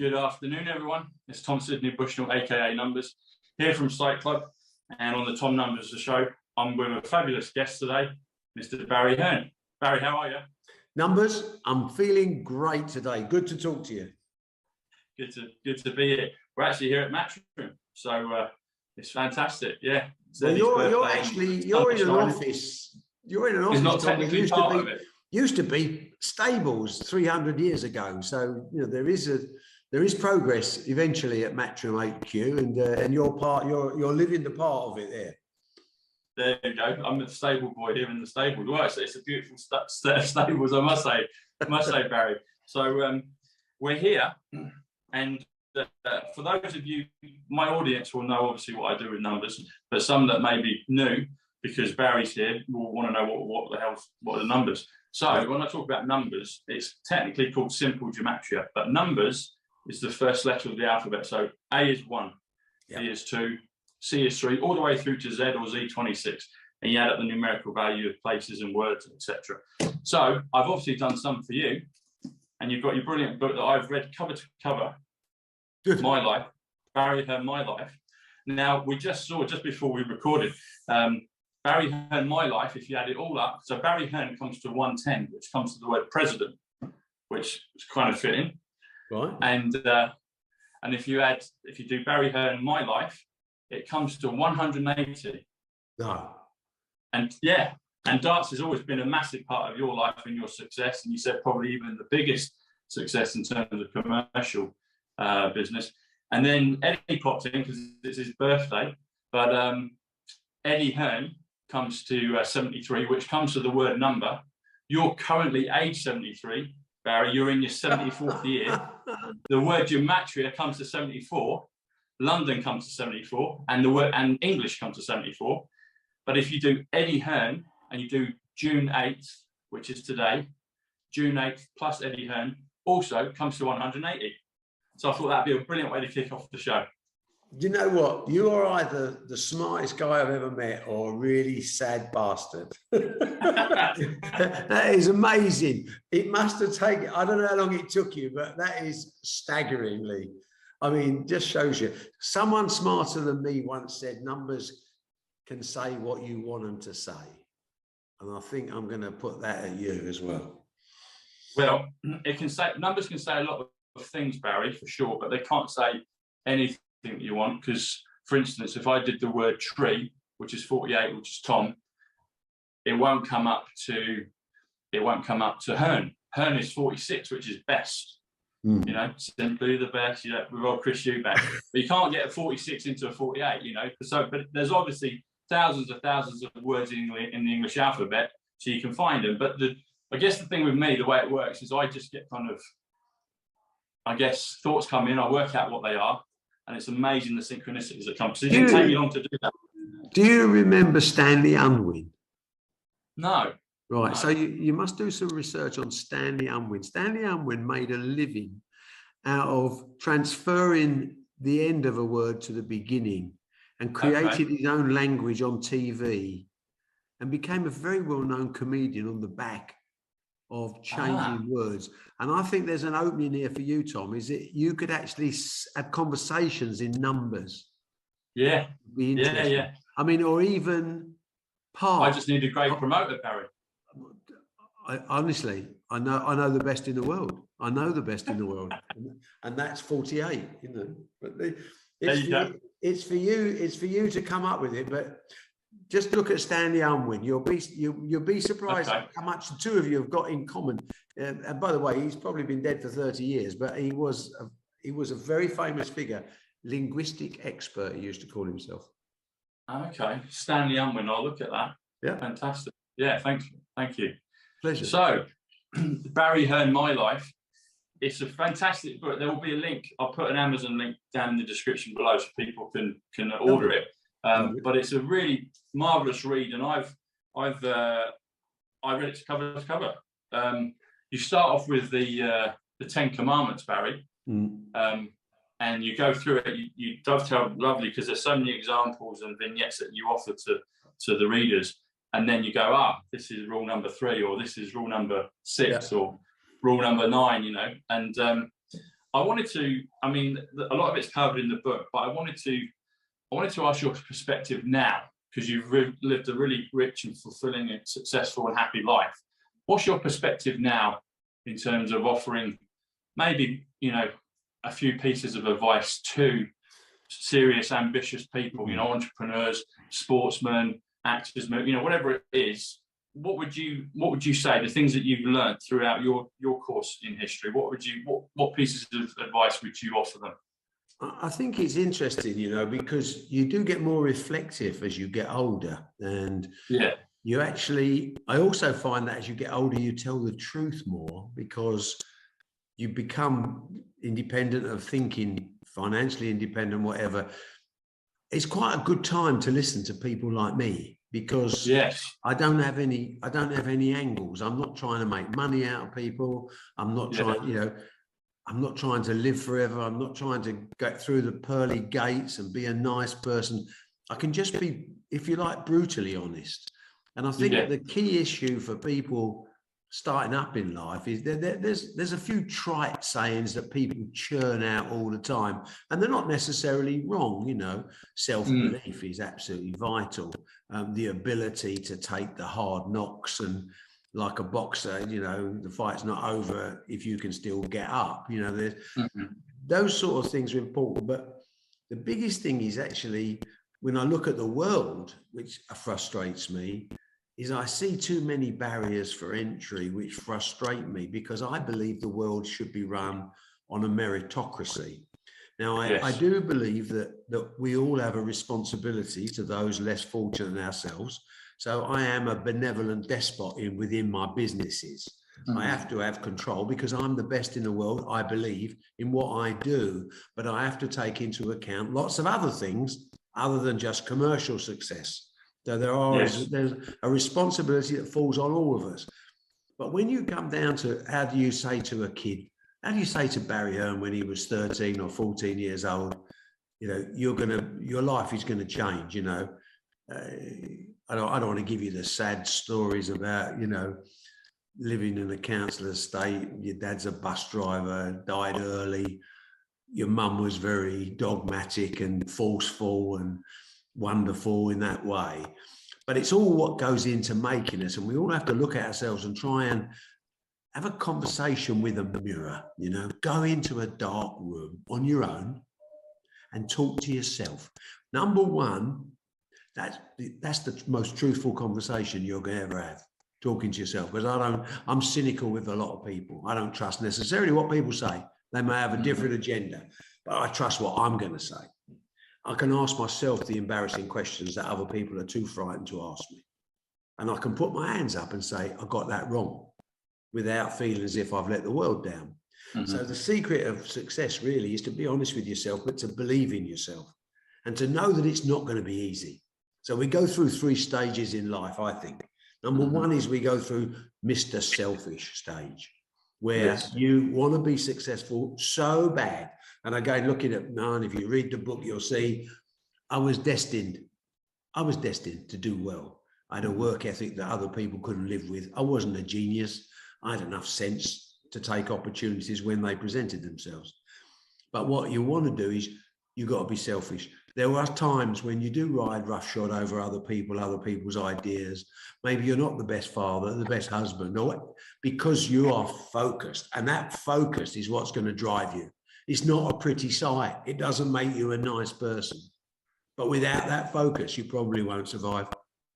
Good afternoon, everyone. It's Tom Sydney Bushnell, aka Numbers, here from Psych.Club, and on the Tom Numbers show, I'm with a fabulous guest today, Mr. Barry Hearn. Barry, how are you? Numbers, I'm feeling great today. Good to talk to you. Good to be here. We're actually here at Matchroom, so it's fantastic. Yeah. Well, you're in an office. You're in an office. It's not technically part of it. Used to be stables 300 years ago. So you know there is progress eventually at Matchroom HQ, and you're living the part of it there. There you go. I'm the stable boy here in the stable. Well, it's a beautiful set of stables, I must say, Barry. So we're here, and for those of you, my audience will know obviously what I do with numbers, but some that may be new because Barry's here will want to know what are the numbers. So when I talk about numbers, it's technically called simple gematria, but numbers is the first letter of the alphabet. So A is 1, B is 2, C is 3, all the way through to Z or Z26. And you add up the numerical value of places and words, etc. So I've obviously done some for you, and you've got your brilliant book that I've read cover to cover, My Life, Barry Hearn, My Life. Now, we just saw, just before we recorded, Barry Hearn, My Life, if you add it all up, so Barry Hearn comes to 110, which comes to the word president, which is kind of fitting. Right. And if you do Barry Hearn, My Life, it comes to 180. No. And yeah, and darts has always been a massive part of your life and your success, and you said probably even the biggest success in terms of commercial business. And then Eddie popped in because it's his birthday, but Eddie Hearn comes to 73, which comes to the word number. You're currently age 73, Barry. You're in your 74th year. The word gematria comes to 74. London comes to 74, and English comes to 74. But if you do Eddie Hearn and you do June 8th, which is today, June 8th plus Eddie Hearn also comes to 180. So I thought that'd be a brilliant way to kick off the show. You know what? You are either the smartest guy I've ever met or a really sad bastard. That is amazing. It must have taken, I don't know how long it took you, but that is staggeringly. I mean, just shows you. Someone smarter than me once said numbers can say what you want them to say. And I think I'm going to put that at you as well. Well, numbers can say a lot of things, Barry, for sure, but they can't say anything that you want, because, for instance, if I did the word tree, which is 48, which is Tom, it won't come up to Hearn. Hearn is 46, which is best. You know, simply the best. You know, with old Chris Eubank. But you can't get a 46 into a 48. You know, but there's obviously thousands of words in the English alphabet, so you can find them. But I guess the thing with me, the way it works, is I just get thoughts come in, I work out what they are, and it's amazing the synchronicities that come. So it didn't take me long to do that. Do you remember Stanley Unwin? No. Right, no. So you must do some research on Stanley Unwin. Stanley Unwin made a living out of transferring the end of a word to the beginning and created his own language on TV and became a very well-known comedian on the back of changing words. And I think there's an opening here for you, Tom, is that you could actually have conversations in numbers. Yeah. Be interesting. Yeah. I mean, or even part. I just need a great promoter, Barry. Honestly, I know the best in the world. I know the best in the world, and that's 48. You know, but it's for you to come up with it. But just look at Stanley Unwin. You'll be surprised how much the two of you have got in common. And by the way, he's probably been dead for 30 years, but he was a very famous figure, linguistic expert. He used to call himself. Okay, Stanley Unwin. I'll look at that. Yeah, fantastic. Yeah, thank you. Pleasure. So, Barry Hearn, My Life. It's a fantastic book. There will be a link. I'll put an Amazon link down in the description below so people can order it. But it's a really marvelous read, and I read it cover to cover. You start off with the 10 Commandments, Barry, and you go through it. You dovetail lovely because there's so many examples and vignettes that you offer to the readers. And then you go, this is rule number 3, or this is rule number 6, or rule number 9, you know. And I wanted to, I mean, a lot of it's covered in the book, but I wanted to ask your perspective now, because you've lived a really rich and fulfilling and successful and happy life. What's your perspective now in terms of offering maybe, you know, a few pieces of advice to serious, ambitious people, you know, entrepreneurs, sportsmen, actors, you know, whatever it is? What would you say, the things that you've learned throughout your course in history? What pieces of advice would you offer them? I think it's interesting, you know, because you do get more reflective as you get older, and yeah, you actually, I also find that as you get older, you tell the truth more, because you become independent of thinking, financially independent, whatever. It's quite a good time to listen to people like me, because yes, I don't have any angles. I'm not trying to make money out of people. I'm not trying, you know, I'm not trying to live forever. I'm not trying to get through the pearly gates and be a nice person. I can just be, if you like, brutally honest. And I think the key issue for people starting up in life is there's a few trite sayings that people churn out all the time, and they're not necessarily wrong. You know, self-belief is absolutely vital. The ability to take the hard knocks, and like a boxer, you know, the fight's not over if you can still get up. You know, there's those sort of things are important. But the biggest thing is actually, when I look at the world, which frustrates me, is I see too many barriers for entry, which frustrate me, because I believe the world should be run on a meritocracy. Now, I do believe that we all have a responsibility to those less fortunate than ourselves. So I am a benevolent despot within my businesses. I have to have control, because I'm the best in the world, I believe, in what I do. But I have to take into account lots of other things other than just commercial success. So there's a responsibility that falls on all of us. But when you come down to, how do you say to a kid, how do you say to Barry Hearn when he was 13 or 14 years old, you know, your life is going to change, you know? I don't want to give you the sad stories about, you know, living in a council estate, your dad's a bus driver, died early, your mum was very dogmatic and forceful and wonderful in that way. But it's all what goes into making us, and we all have to look at ourselves and try and have a conversation with a mirror. You know, go into a dark room on your own and talk to yourself. Number one, that's the most truthful conversation you're going to ever have, talking to yourself. Because I'm cynical with a lot of people. I don't trust necessarily what people say. They may have a different agenda, but I trust what I'm going to say. I can ask myself the embarrassing questions that other people are too frightened to ask me. And I can put my hands up and say, I got that wrong, without feeling as if I've let the world down. So the secret of success really is to be honest with yourself, but to believe in yourself and to know that it's not going to be easy. So we go through 3 stages in life, I think. Number one is we go through Mr. Selfish stage, where you want to be successful so bad. And again, looking at mine, if you read the book, you'll see I was destined to do well. I had a work ethic that other people couldn't live with. I wasn't a genius. I had enough sense to take opportunities when they presented themselves. But what you want to do is you've got to be selfish. There are times when you do ride roughshod over other people's ideas. Maybe you're not the best father, the best husband, or because you are focused, and that focus is what's going to drive you. It's not a pretty sight. It doesn't make you a nice person. But without that focus, you probably won't survive.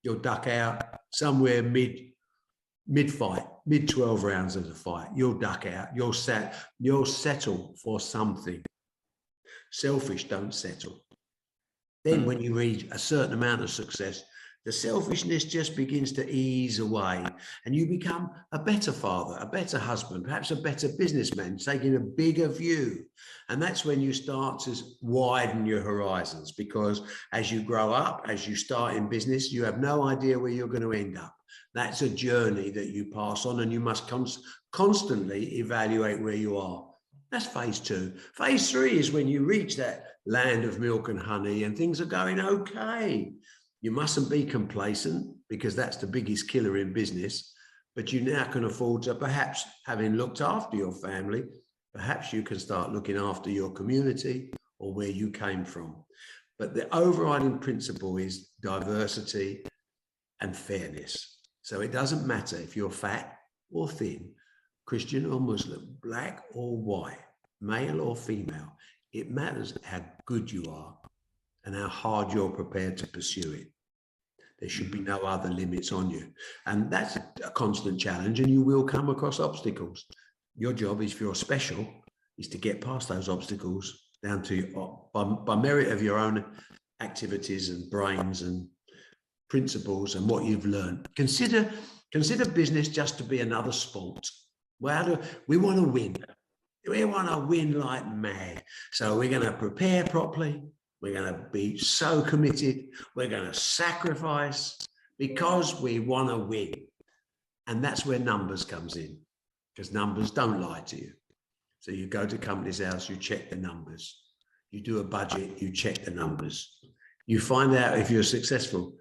You'll duck out somewhere mid-fight, mid-12 rounds of the fight. You'll duck out. You'll settle for something. Selfish don't settle. Then when you reach a certain amount of success, the selfishness just begins to ease away, and you become a better father, a better husband, perhaps a better businessman, taking a bigger view. And that's when you start to widen your horizons, because as you grow up, as you start in business, you have no idea where you're going to end up. That's a journey that you pass on, and you must constantly evaluate where you are. That's phase 2. Phase 3 is when you reach that land of milk and honey and things are going okay. You mustn't be complacent, because that's the biggest killer in business. But you now can afford to, perhaps having looked after your family, Perhaps you can start looking after your community or where you came from. But the overriding principle is diversity and fairness. So it doesn't matter if you're fat or thin, Christian or Muslim, black or white, male or female. It matters how good you are and how hard you're prepared to pursue it. There should be no other limits on you. And that's a constant challenge, and you will come across obstacles. Your job, if you're special, is to get past those obstacles down to by merit of your own activities and brains and principles and what you've learned. Consider business just to be another sport. Well, we want to win. We want to win like mad. So we're going to prepare properly. We're going to be so committed. We're going to sacrifice because we want to win. And that's where numbers comes in, because numbers don't lie to you. So you go to company's house, you check the numbers. You do a budget, you check the numbers. You find out if you're successful,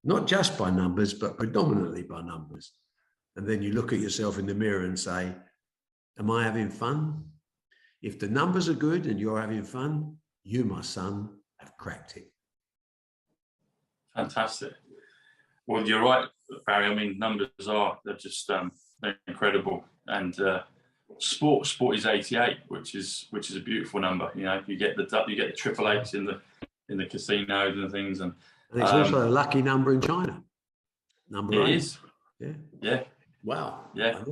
not just by numbers, but predominantly by numbers. And then you look at yourself in the mirror and say, am I having fun? If the numbers are good and you're having fun, you, my son, have cracked it. Fantastic. Well, you're right, Barry. I mean, numbers they're just they're incredible. And sport is 88, which is a beautiful number. You know, you get the triple eights in the casinos and things, and it's also a lucky number in China. Number 8. It is. Yeah. Yeah. Wow. Yeah.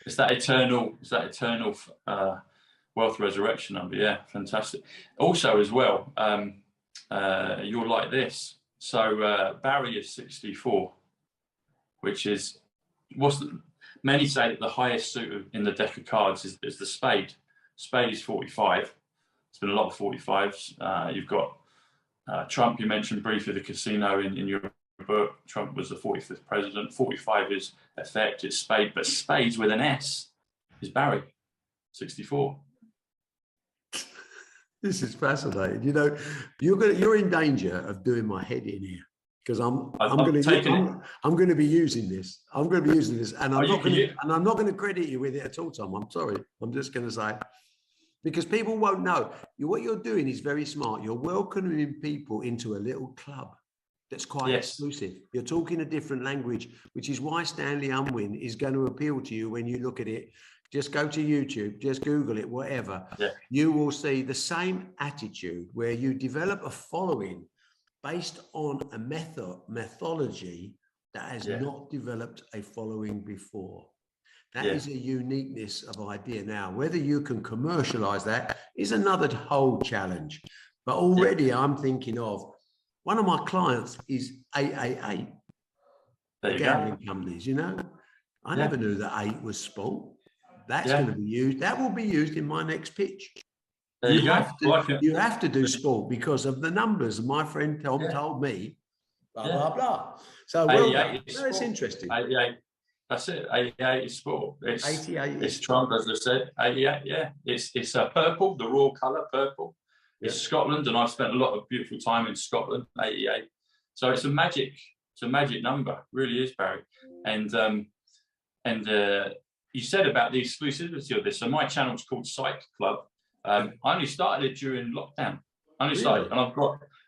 It's that eternal wealth resurrection number. Yeah, fantastic. Also, as well, you're like this. So Barry is 64, which is many say that the highest suit in the deck of cards is the spade. Spade is 45. There's been a lot of 45s. You've got Trump. You mentioned briefly the casino in your book. Trump was the 45th president. 45 is effect. It's spade, but spades with an S is Barry, 64. This is fascinating. You know, you're in danger of doing my head in here, because I'm going to be using this. I'm going to be using this, and I'm not going to credit you with it at all, Tom. I'm sorry. I'm just going to say, because people won't know. What you're doing is very smart. You're welcoming people into a little club that's quite exclusive. You're talking a different language, which is why Stanley Unwin is going to appeal to you when you look at it. Just go to YouTube, just Google it, whatever. Yeah. You will see the same attitude where you develop a following based on a methodology that has not developed a following before. That is a uniqueness of idea. Now, whether you can commercialize that is another whole challenge. But already I'm thinking of one of my clients is 888. Gambling companies, you know. I never knew that 8 was sport. That's going to be used. That will be used in my next pitch. There you go. You have to do sport because of the numbers. My friend Tom told me, blah, blah, blah. So, it's interesting. 88. That's it. 88 is sport. It's 88. It's Trump, as I said. 88, yeah. It's purple, the raw colour, purple. It's Scotland, and I've spent a lot of beautiful time in Scotland, 88. So it's a magic number, it really is, Barry. And you said about the exclusivity of this. So my channel's called Psych.Club. I only started it during lockdown. And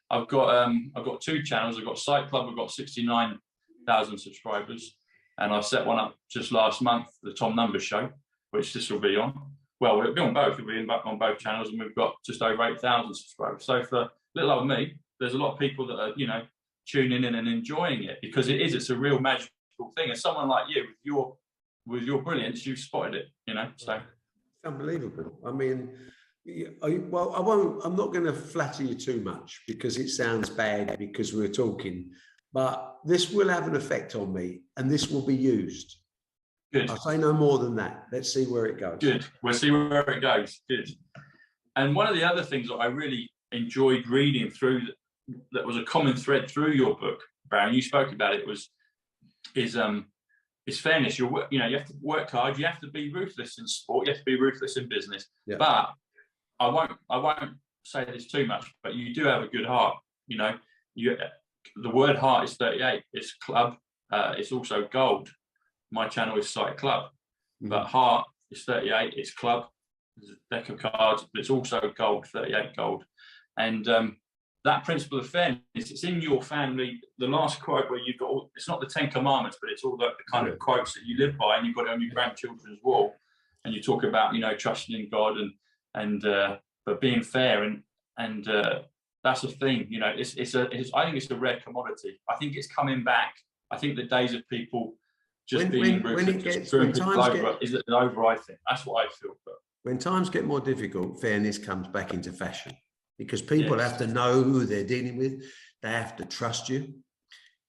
I've got 2 channels. I've got Psych.Club. I've got 69,000 subscribers, and I set one up just last month, the Tom Numbers Show, which this will be on. Well, it'll be on both. It'll be on both channels, and we've got just over 8,000 subscribers. So for little old me, there's a lot of people that are, tuning in and enjoying it, because it's a real magical thing. And someone like you, with your brilliance, you've spotted it, so. It's unbelievable. I mean, I'm not going to flatter you too much because it sounds bad because we're talking, but this will have an effect on me and this will be used. Good. I'll say no more than that. Let's see where it goes. Good. We'll see where it goes. Good. And one of the other things that I really enjoyed reading through that was a common thread through your book, Barry, you spoke about it, is fairness. You have to work hard. You have to be ruthless in sport. You have to be ruthless in business. Yeah. But I won't say this too much. But you do have a good heart. The word heart is 38. It's club. It's also gold. My channel is Psych.Club, but heart is 38. It's club. there's a deck of cards, but it's also gold, 38 gold. And that principle of fairness, it's in your family. The last quote where you've got, it's not the 10 commandments, but it's all the kind of quotes that you live by, and you've got it on your grandchildren's wall. And you talk about, trusting in God and but being fair, and that's a thing. I think it's a rare commodity. I think it's coming back. I think the days of people just being ruthless, is it over? I think that's what I feel. But when times get more difficult, fairness comes back into fashion, because people have to know who they're dealing with. They have to trust you.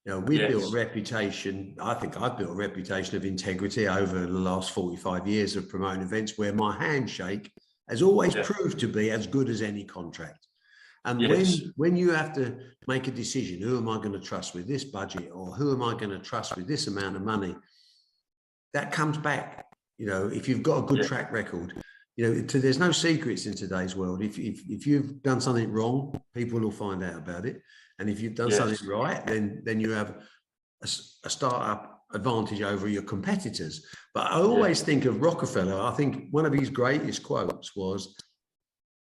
We've built a reputation. I think I've built a reputation of integrity over the last 45 years of promoting events, where my handshake has always proved to be as good as any contract. And when you have to make a decision, who am I going to trust with this budget, or who am I going to trust with this amount of money, that comes back. If you've got a good track record, there's no secrets in today's world. If you've done something wrong, people will find out about it. And if you've done something right, then you have a startup advantage over your competitors. But I always think of Rockefeller. I think one of his greatest quotes was,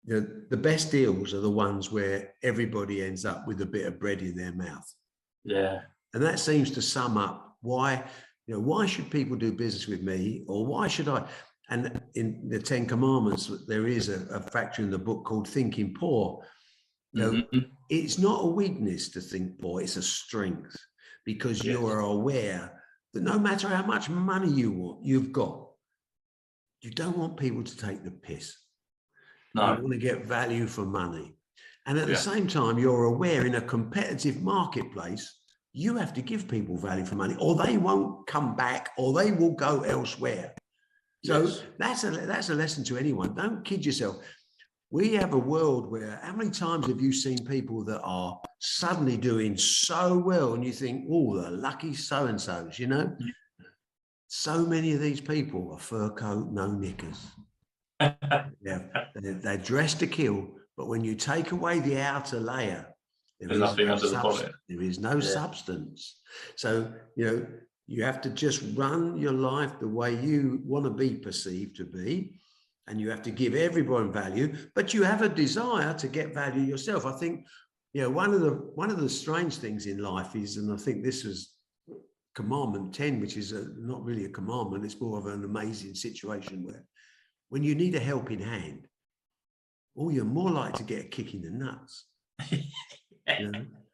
the best deals are the ones where everybody ends up with a bit of bread in their mouth. Yeah. And that seems to sum up why should people do business with me, or why should I? And in the 10 Commandments, there is a factor in the book called thinking poor. It's not a weakness to think poor, it's a strength, because you are aware that no matter how much money you've got, you don't want people to take the piss. No. You want to get value for money. And at the same time, you're aware in a competitive marketplace, you have to give people value for money, or they won't come back, or they will go elsewhere. So that's a lesson to anyone. Don't kid yourself. We have a world where, how many times have you seen people that are suddenly doing so well, and you think, oh, the lucky so-and-sos, So many of these people are fur coat, no knickers. They're dressed to kill, but when you take away the outer layer, there is no substance. So, you have to just run your life the way you want to be perceived to be, and you have to give everyone value, but you have a desire to get value yourself. I think, one of the strange things in life is, and I think this was Commandment 10, which is not really a commandment, it's more of an amazing situation where when you need a helping hand, you're more likely to get a kick in the nuts.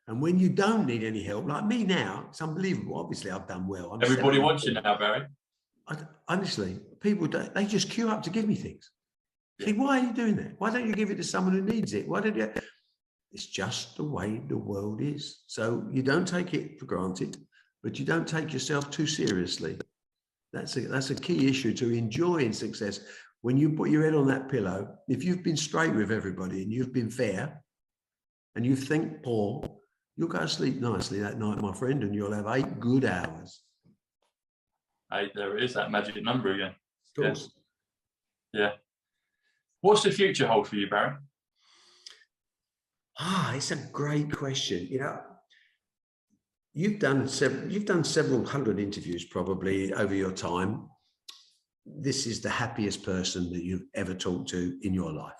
And when you don't need any help, like me now, it's unbelievable. Obviously, I've done well. Everybody wants you now, Barry. Honestly, people they just queue up to give me things. See, why are you doing that? Why don't you give it to someone who needs it? Why don't you? It's just the way the world is. So you don't take it for granted, but you don't take yourself too seriously. That's a key issue to enjoying success. When you put your head on that pillow, if you've been straight with everybody and you've been fair, and you think poor, you'll go to sleep nicely that night, my friend, and you'll have 8 good hours. 8, there it is, that magic number again. Of course. Yeah. What's the future hold for you, Barry? It's a great question. You've done several hundred interviews probably over your time. This is the happiest person that you've ever talked to in your life.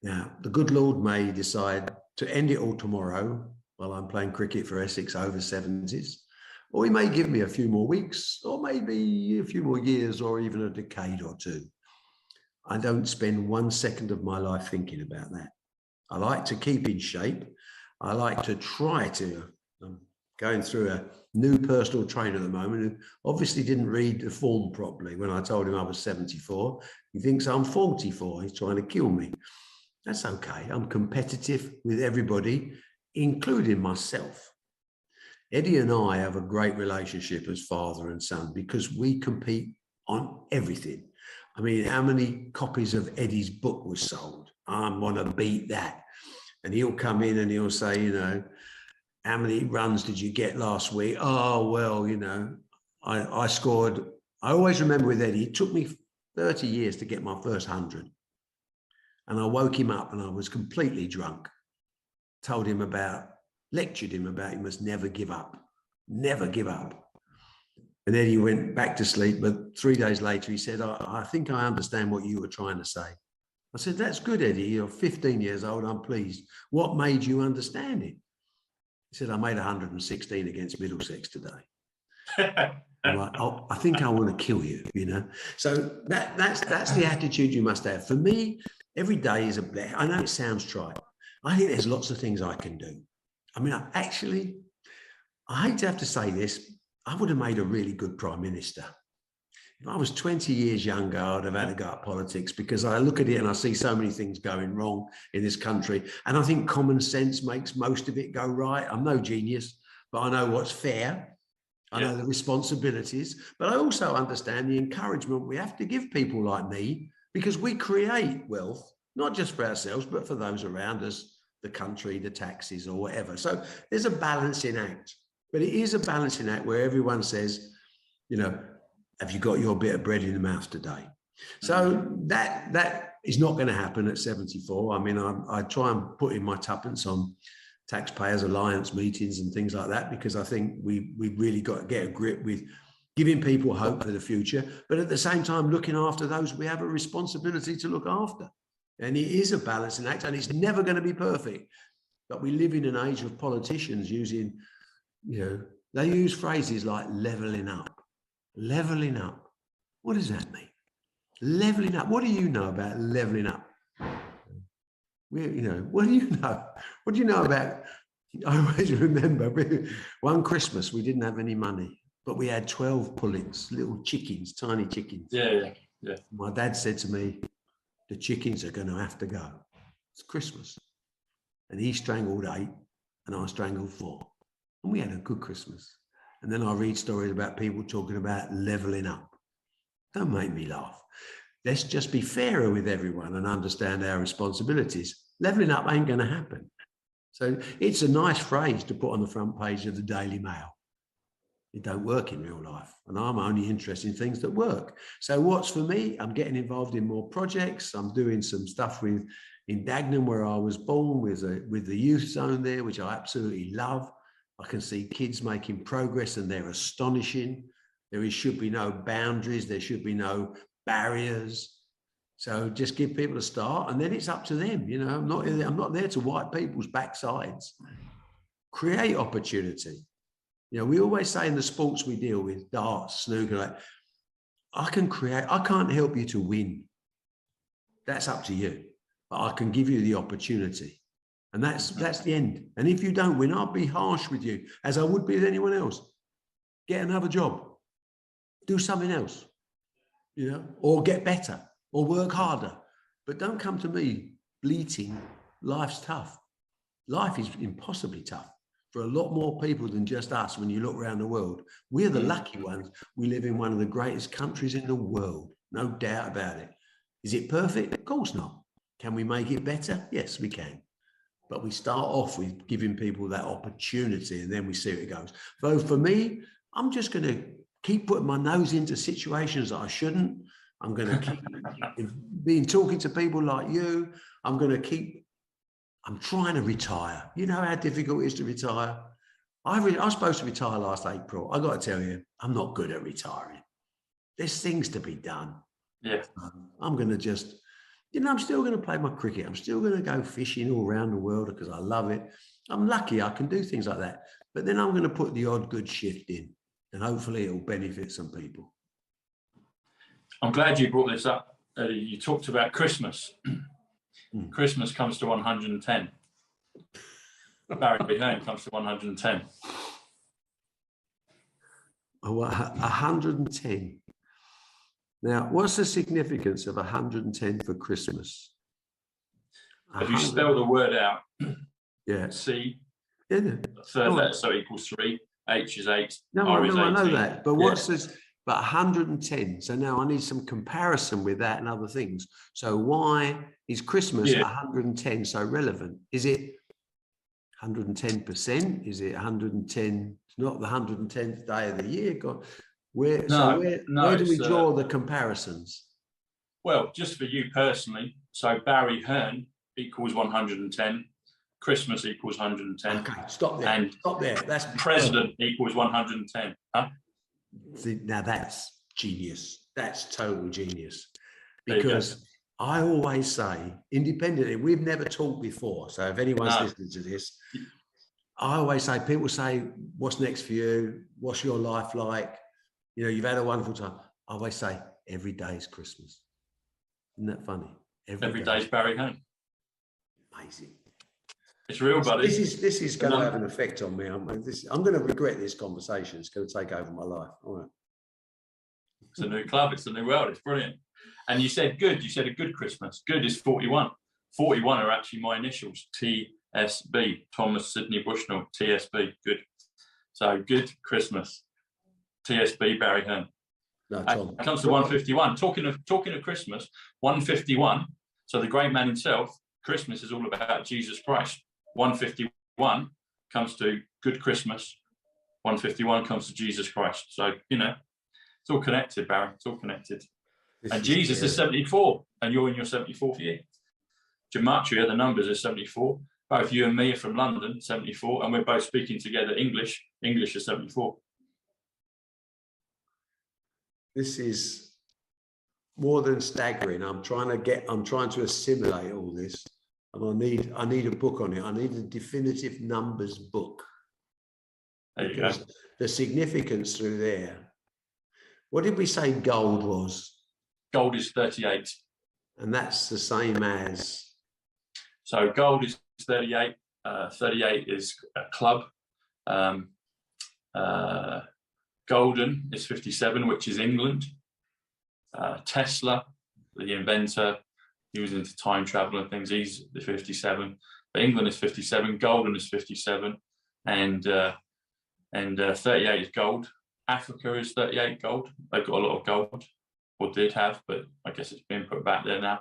Now, the good Lord may decide to end it all tomorrow while I'm playing cricket for Essex over 70s, or he may give me a few more weeks, or maybe a few more years, or even a decade or 2. I don't spend 1 second of my life thinking about that. I like to keep in shape. I like to try to. I'm going through a new personal trainer at the moment who obviously didn't read the form properly when I told him I was 74. He thinks I'm 44. He's trying to kill me. That's okay. I'm competitive with everybody, including myself. Eddie and I have a great relationship as father and son because we compete on everything. I mean, how many copies of Eddie's book was sold? I want to beat that. And he'll come in and he'll say, how many runs did you get last week? Oh, well, I scored. I always remember with Eddie, it took me 30 years to get my first 100. And I woke him up and I was completely drunk. Lectured him about he must never give up. Never give up. And then he went back to sleep. But 3 days later, he said, I think I understand what you were trying to say. I said, that's good, Eddie. You're 15 years old. I'm pleased. What made you understand it? He said, I made 116 against Middlesex today. I'm like, oh, I think I want to kill you, you know. So that's the attitude you must have. For me, every day is a blessing. I know it sounds trite. I think there's lots of things I can do. I mean, I hate to have to say this, I would have made a really good prime minister. If I was 20 years younger, I'd have had to go at politics, because I look at it and I see so many things going wrong in this country. And I think common sense makes most of it go right. I'm no genius, but I know what's fair. I know the responsibilities, but I also understand the encouragement we have to give people like me, because we create wealth, not just for ourselves, but for those around us, the country, the taxes or whatever. So there's a balancing act, but it is a balancing act where everyone says, you know, have you got your bit of bread in the mouth today? So that is not going to happen at 74. I mean, I try and put in my tuppence on Taxpayers Alliance meetings and things like that, because I think we really got to get a grip with giving people hope for the future, but at the same time looking after those we have a responsibility to look after. And it is a balancing act, and it's never going to be perfect. But we live in an age of politicians using, you know, they use phrases like leveling up. Leveling up. What does that mean? Leveling up. What do you know about leveling up? You know, what do you know? What do you know about? I always remember one Christmas we didn't have any money, but we had 12 pullets, little chickens, tiny chickens. Yeah. My dad said to me, the chickens are going to have to go. It's Christmas. And he strangled 8 and I strangled 4. And we had a good Christmas. And then I read stories about people talking about leveling up. Don't make me laugh. Let's just be fairer with everyone and understand our responsibilities. Leveling up ain't going to happen. So it's a nice phrase to put on the front page of the Daily Mail. It don't work in real life. And I'm only interested in things that work. So what's for me? I'm getting involved in more projects. I'm doing some stuff in Dagenham, where I was born, with the youth zone there, which I absolutely love. I can see kids making progress and they're astonishing. There should be no boundaries. There should be no barriers. So just give people a start, and then it's up to them. You know, I'm not there to wipe people's backsides. Create opportunity. You know, we always say in the sports we deal with, darts, snooker, like, I can't help you to win. That's up to you. But I can give you the opportunity. And that's the end. And if you don't win, I'll be harsh with you, as I would be with anyone else. Get another job. Do something else. You know, or get better, or work harder. But don't come to me bleating, life's tough. Life is impossibly tough for a lot more people than just us. When you look around the world, we're the lucky ones. We live in one of the greatest countries in the world, no doubt about it. Is it perfect? Of course not. Can we make it better? Yes, we can. But we start off with giving people that opportunity, and then we see how it goes. So for me, I'm just going to keep putting my nose into situations that I shouldn't. I'm going to keep talking to people like you. I'm trying to retire. You know how difficult it is to retire? I was supposed to retire last April. I got to tell you, I'm not good at retiring. There's things to be done. Yeah. I'm going to just, you know, I'm still going to play my cricket. I'm still going to go fishing all around the world because I love it. I'm lucky I can do things like that. But then I'm going to put the odd good shift in, and hopefully it will benefit some people. I'm glad you brought this up. You talked about Christmas. Christmas comes to 110. Barry Hearn comes to 110. Oh, 110. Now, what's the significance of 110 for Christmas? If you spell the word out, yeah. C, yeah. third letter, so equals 3, H is 8, no, R is 18. I know that, but what's this? But 110. So now I need some comparison with that and other things. So why is Christmas 110 so relevant? Is it 110%? Is it 110? It's not the 110th day of the year. God, where do we draw the comparisons? Well, just for you personally. So Barry Hearn equals 110. Christmas equals 110. Okay, stop there. And stop there. That's president equals 110. Huh? See, now that's genius. That's total genius. Because I always say, independently, we've never talked before. So if anyone's listening to this, I always say, people say, what's next for you? What's your life like? You know, you've had a wonderful time. I always say, every day is Christmas. Isn't that funny? Every day is Barry Hearn. Amazing. It's real, buddy. This is going to have an effect on me. I'm going to regret this conversation. It's going to take over my life. All right. It's a new club. It's a new world. It's brilliant. And you said good. You said a good Christmas. Good is 41. 41 are actually my initials. TSB. Thomas Sidney Bushnell. TSB. Good. So good Christmas. TSB Barry Hearn. No, Tom. It comes to 151. Talking of Christmas, 151. So the great man himself, Christmas is all about Jesus Christ. 151 comes to good Christmas. 151 comes to Jesus Christ. So, you know, it's all connected, Barry. It's all connected. And Jesus is 74, and you're in your 74th year. Gematria, the numbers are 74. Both you and me are from London, 74, and we're both speaking together English. English is 74. This is more than staggering. I'm trying to assimilate all this, and I need a book on it. I need a definitive numbers book. There you go. The significance through there. What did we say gold was? Gold is 38. And that's the same as? So gold is 38. 38 is a club. Golden is 57, which is England. Tesla, the inventor, he was into time travel and things. He's the 57. But England is 57. Golden is 57, and 38 is gold. Africa is 38 gold. They've got a lot of gold, or did have, but I guess it's been put back there now.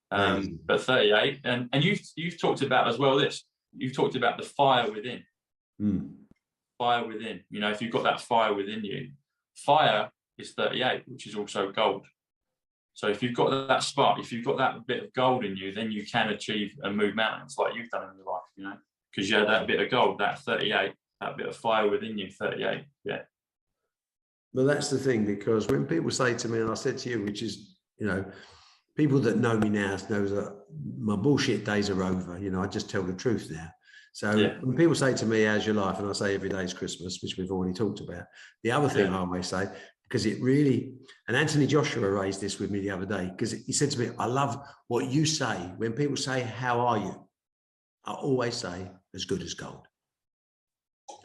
But 38, and you've talked about as well this. You've talked about the fire within. Fire within. You know, if you've got that fire within you, fire is 38, which is also gold. So if you've got that spark, if you've got that bit of gold in you, then you can achieve and move mountains like you've done in your life, you know, because you had that bit of gold, that 38, that bit of fire within you, 38. Yeah. Well, that's the thing, because when people say to me, and I said to you, which is, you know, people that know me now know that my bullshit days are over. You know, I just tell the truth now. So when people say to me, how's your life? And I say, every day is Christmas, which we've already talked about. The other thing I always say, because it really, and Anthony Joshua raised this with me the other day, because he said to me, I love what you say. When people say, how are you? I always say, as good as gold.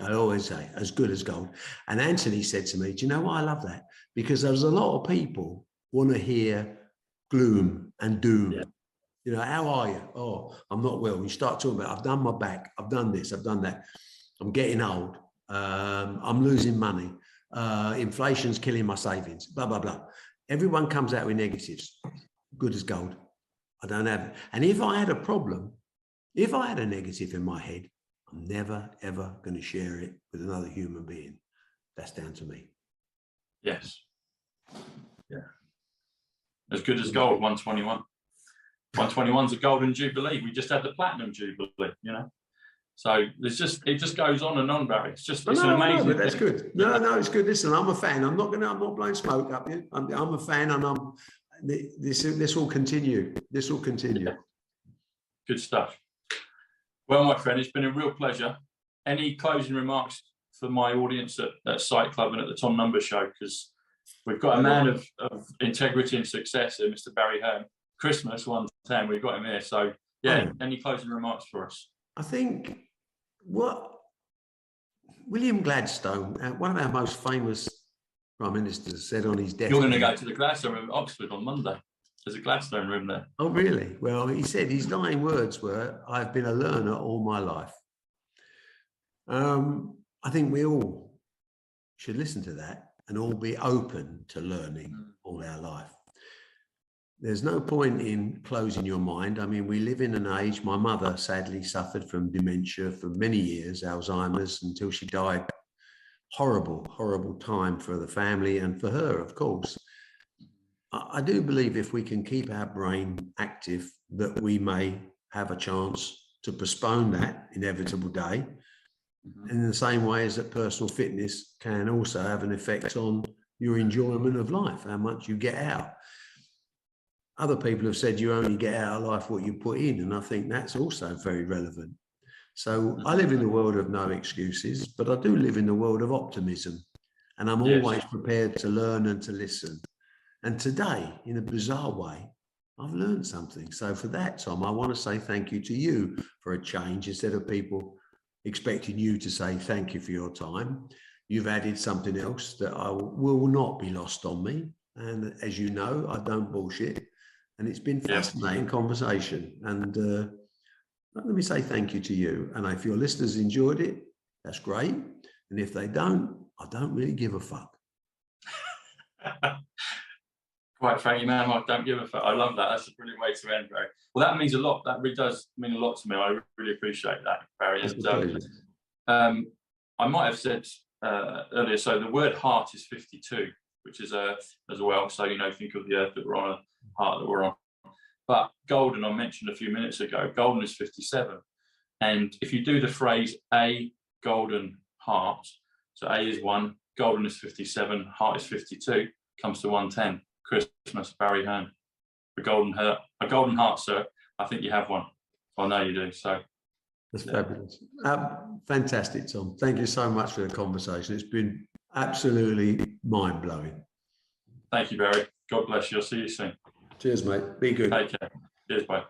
I always say, as good as gold. And Anthony said to me, do you know why I love that? Because there's a lot of people want to hear gloom and doom. Yeah. You know, how are you? Oh, I'm not well. You start talking about, I've done my back. I've done this. I've done that. I'm getting old. I'm losing money. Inflation's killing my savings. Blah, blah, blah. Everyone comes out with negatives. Good as gold. I don't have it. And if I had a problem, if I had a negative in my head, I'm never, ever going to share it with another human being. That's down to me. Yes. Yeah. As good as gold, 121. 121's a golden jubilee. We just had the platinum jubilee, you know. So it just goes on and on, Barry. It's an amazing. No, but that's good. No, it's good. Listen, I'm a fan. I'm not blowing smoke up here. I'm a fan, and this will continue. This will continue. Yeah. Good stuff. Well, my friend, it's been a real pleasure. Any closing remarks for my audience at Psych.Club and at the Tom Numbers Show? Because we've got a man of integrity and success here, Mr Barry Hearn. Christmas 110, we've got him here. So, any closing remarks for us? I think what William Gladstone, one of our most famous prime ministers, said on his death. You're going to go to the Gladstone room at Oxford on Monday. There's a Gladstone room there. Oh, really? Well, he said his dying words were, I've been a learner all my life. I think we all should listen to that and all be open to learning all our life. There's no point in closing your mind. I mean, we live in an age, my mother sadly suffered from dementia for many years, Alzheimer's, until she died. Horrible, horrible time for the family and for her, of course. I do believe if we can keep our brain active, that we may have a chance to postpone that inevitable day. in the same way as that personal fitness can also have an effect on your enjoyment of life, how much you get out. Other people have said you only get out of life what you put in, and I think that's also very relevant. So I live in the world of no excuses, but I do live in the world of optimism, and I'm always prepared to learn and to listen. And today, in a bizarre way, I've learned something. So for that, Tom, I want to say thank you to you for a change. Instead of people expecting you to say thank you for your time, you've added something else that I will not be lost on me. And as you know, I don't bullshit. And it's been fascinating conversation. And let me say thank you to you. And if your listeners enjoyed it, that's great. And if they don't, I don't really give a fuck. Quite frankly, man, I don't give a fuck. I love that. That's a brilliant way to end, Barry. Well, that means a lot. That really does mean a lot to me. I really appreciate that, Barry. And I might have said earlier, so the word heart is 52, which is as well. So, think of the earth that we're on, a heart that we're on. But golden, I mentioned a few minutes ago, golden is 57. And if you do the phrase a golden heart, so A is 1, golden is 57, heart is 52, comes to 110. Christmas, Barry Hearn. A golden heart, sir. I think you have one. I know you do. So that's fabulous. Fantastic, Tom. Thank you so much for the conversation. It's been absolutely mind-blowing. Thank you, Barry. God bless you. I'll see you soon. Cheers, mate. Be good. Take care. Cheers, bye.